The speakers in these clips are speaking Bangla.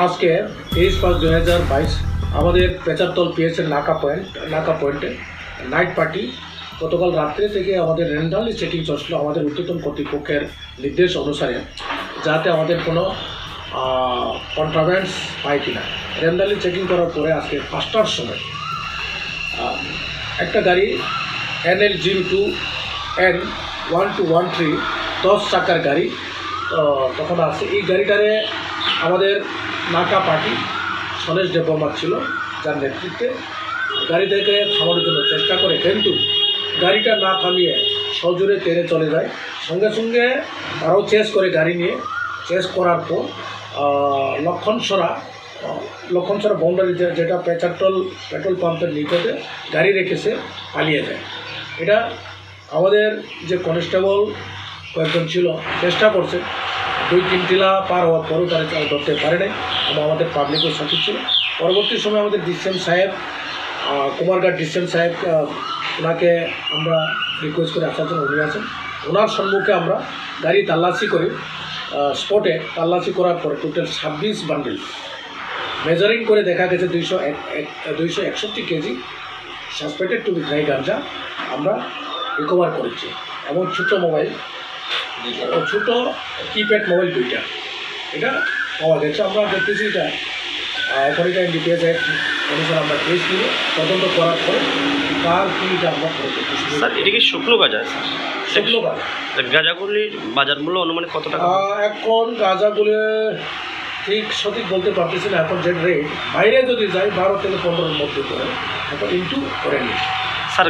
আজকে 23/5/2022 আমাদের পেচারতল পিএসের নাকা পয়েন্টে নাইট পার্টি গতকাল রাত্রে থেকে আমাদের র্যান্ডামলি চেকিং চলছিল আমাদের ঊর্ধ্বতন কর্তৃপক্ষের নির্দেশ অনুসারে, যাতে আমাদের কোনো কন্ট্রাভেন্স পায় কিনা। র্যান্ডামলি চেকিং করার পরে আজকে 5টার সময় একটা গাড়ি NL02N-1213 10 চাকার গাড়ি তখন আছে। এই গাড়িটারে আমাদের নাকা পার্টি সনেশ দেববর্মা ছিল, যার নেতৃত্বে গাড়ি থেকে থামানোর জন্য চেষ্টা করে, কিন্তু গাড়িটা না থামিয়ে সজোরে টেনে চলে যায়। সঙ্গে সঙ্গে তারাও চেস করে গাড়ি নিয়ে, চেস করার পর লক্ষণসরা বাউন্ডারি যেটা পেচারতল পেট্রোল পাম্পের নিকটে গাড়ি রেখেছে পালিয়ে যায়। এটা আমাদের যে কনস্টেবল কয়েকজন ছিল চেষ্টা করছে, 2-3 টিলা পার হওয়ার পরও তারা ধরতে পারে নাই, এবং আমাদের পাবলিকও সঠিক ছিল। পরবর্তী সময় আমাদের ডিসিএম সাহেব, কুমারঘাট ডিসিএম সাহেব, ওনাকে আমরা রিকোয়েস্ট করে আসার জন্য উনি আছেন। ওনার সম্মুখে আমরা গাড়ি তাল্লাশি করি। স্পটে তাল্লাশি করার পরে টোটাল 26 বান্ডিল মেজারিং করে দেখা গেছে 261 KG suspected to be dry ganja আমরা রিকভার করেছি, এবং ছোটো মোবাইল, ছোটো কিপ্যাড মোবাইল 2টা এটা পাওয়া গেছে। আমরা দেখতেছি এটা এখন এটা এনডিপিএস অ্যাক্ট অনুসারে আমরা কেস নিয়ে তদন্ত করার পরে কার কি এটা আমরা করে দেখতেছি। স্যার এটা কি শুকনো গাঁজা? শুকনো গাঁজা। গাঁজাগুলির বাজার মূল্য অনুমানে কত টাকা? এখন গাঁজাগুলো ঠিক সঠিক বলতে পারতেছি না। এখন যে রেট বাইরে যদি যাই 12 থেকে 15-এর মধ্যে করে, এখন ইন্টু করে নিই। স্যার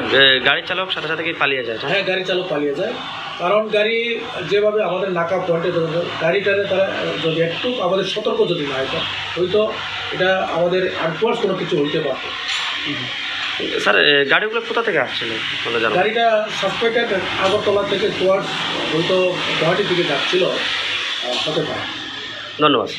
গাড়ি চালক সাথে সাথে কি পালিয়ে যায়? হ্যাঁ, গাড়ি চালক পালিয়ে যায়, কারণ গাড়ি যেভাবে আমাদের নাকা পয়েন্টে গাড়িটারে তারা যদি একটু আমাদের সতর্ক যদি না হয়তো হয়তো এটা আমাদের আনফোর্স কোনো কিছু হইতে পারত। স্যার গাড়িগুলো কোথা থেকে আসছিল? গাড়িটা সাসপেক্টেড আগরতলা থেকে টুয়ার্ডস হয়তো গুয়াহাটির দিকে যাচ্ছিল, হতে পারে। ধন্যবাদ।